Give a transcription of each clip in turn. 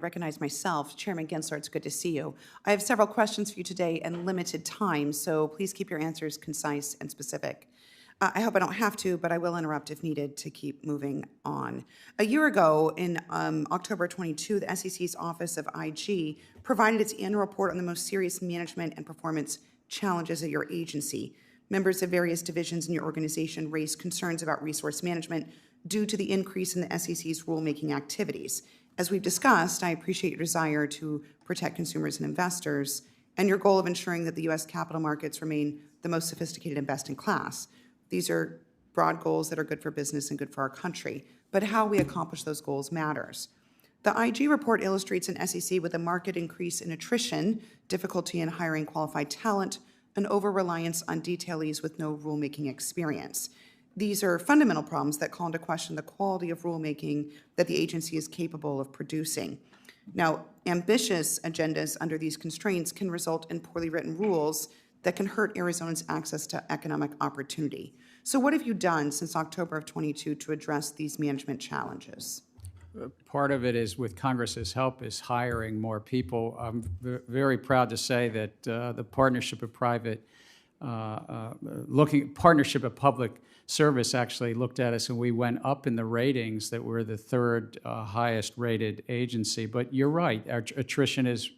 Recognize myself. Chairman Gensler, it's good to see you. I have several questions for you today and limited time, so please keep your answers concise and specific. I hope I don't have to, but I will interrupt if needed to keep moving on. A year ago, in October 22, the SEC's Office of IG provided its annual report on the most serious management and performance challenges at your agency. Members of various divisions in your organization raised concerns about resource management due to the increase in the SEC's rulemaking activities. As we've discussed, I appreciate your desire to protect consumers and investors and your goal of ensuring that the U.S. capital markets remain the most sophisticated and best in class. These are broad goals that are good for business and good for our country, but how we accomplish those goals matters. The IG report illustrates an SEC with a marked increase in attrition, difficulty in hiring qualified talent, and over-reliance on detailees with no rulemaking experience. These are fundamental problems that call into question the quality of rulemaking that the agency is capable of producing. Now, ambitious agendas under these constraints can result in poorly written rules that can hurt Arizona's access to economic opportunity. So what have you done since October of 22 to address these management challenges? Part of it is, with Congress's help, is hiring more people. I'm very proud to say that the partnership of partnership of public service actually looked at us, and we went up in the ratings. That we're the third highest rated agency. But you're right, our attrition has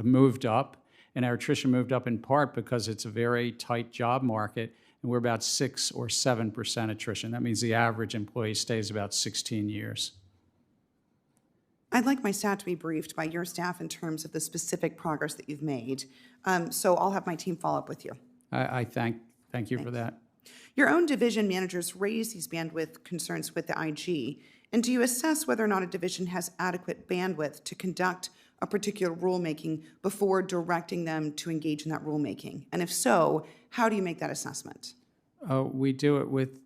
moved up, and our attrition moved up in part because it's a very tight job market, and we're about 6 or 7% attrition. That means the average employee stays about 16 years. I'd like my staff to be briefed by your staff in terms of the specific progress that you've made. So I'll have my team follow up with you. I thank you for that. Your own division managers raise these bandwidth concerns with the IG, and do you assess whether or not a division has adequate bandwidth to conduct a particular rulemaking before directing them to engage in that rulemaking? And if so, how do you make that assessment? We do it with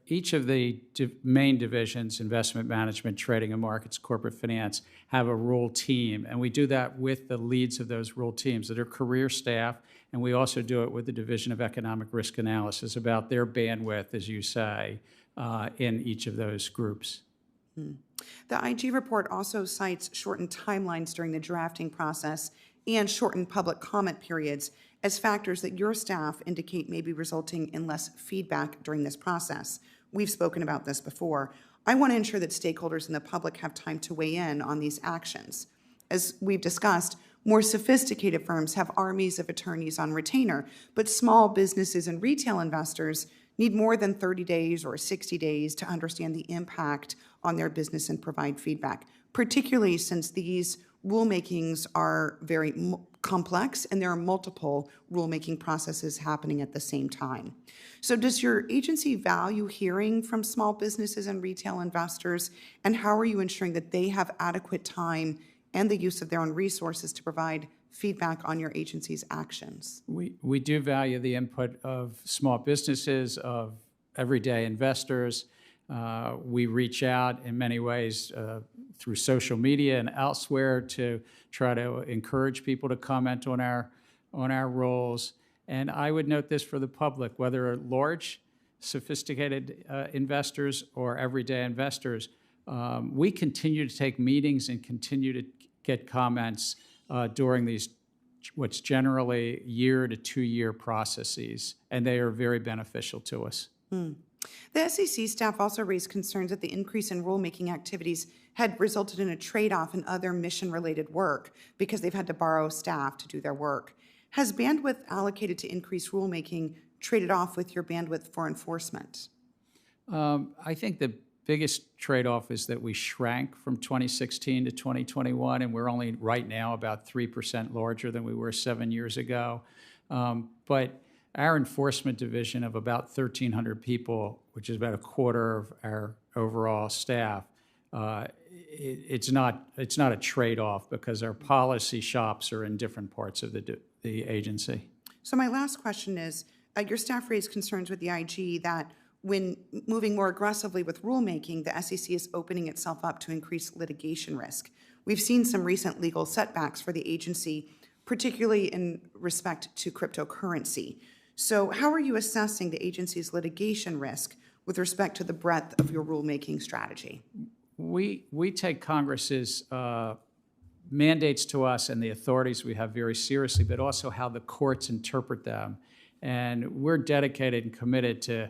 each of the main divisions: investment management, trading and markets, corporate finance, have a rule team. And we do that with the leads of those rule teams that are career staff. And we also do it with the Division of Economic Risk Analysis about their bandwidth, as you say, in each of those groups. The IG report also cites shortened timelines during the drafting process and shortened public comment periods as factors that your staff indicate may be resulting in less feedback during this process. We've spoken about this before. I want to ensure that stakeholders and the public have time to weigh in on these actions. As we've discussed, more sophisticated firms have armies of attorneys on retainer, but small businesses and retail investors need more than 30 days or 60 days to understand the impact on their business and provide feedback, particularly since these rulemakings are very complex and there are multiple rulemaking processes happening at the same time. So does your agency value hearing from small businesses and retail investors, and how are you ensuring that they have adequate time and the use of their own resources to provide feedback on your agency's actions? We do value the input of small businesses, of everyday investors. We reach out in many ways through social media and elsewhere to try to encourage people to comment on our rules. And I would note this for the public: whether large, sophisticated investors or everyday investors, we continue to take meetings and continue to get comments during these what's generally 1 to 2 year processes, and they are very beneficial to us. The SEC staff also raised concerns that the increase in rulemaking activities had resulted in a trade-off in other mission-related work because they've had to borrow staff to do their work. Has bandwidth allocated to increase rulemaking traded off with your bandwidth for enforcement? I think the biggest trade-off is that we shrank from 2016 to 2021, and we're only right now about 3% larger than we were 7 years ago. But our enforcement division of about 1,300 people, which is about a quarter of our overall staff, it's not a trade-off because our policy shops are in different parts of the agency. So my last question is, your staff raised concerns with the IG that when moving more aggressively with rulemaking, the SEC is opening itself up to increased litigation risk. We've seen some recent legal setbacks for the agency, particularly in respect to cryptocurrency. So how are you assessing the agency's litigation risk with respect to the breadth of your rulemaking strategy? We take Congress's mandates to us and the authorities we have very seriously, but also how the courts interpret them. And we're dedicated and committed to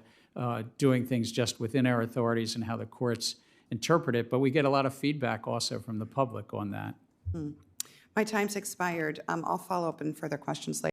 doing things just within our authorities and how the courts interpret it, but we get a lot of feedback also from the public on that. My time's expired. I'll follow up in further questions later.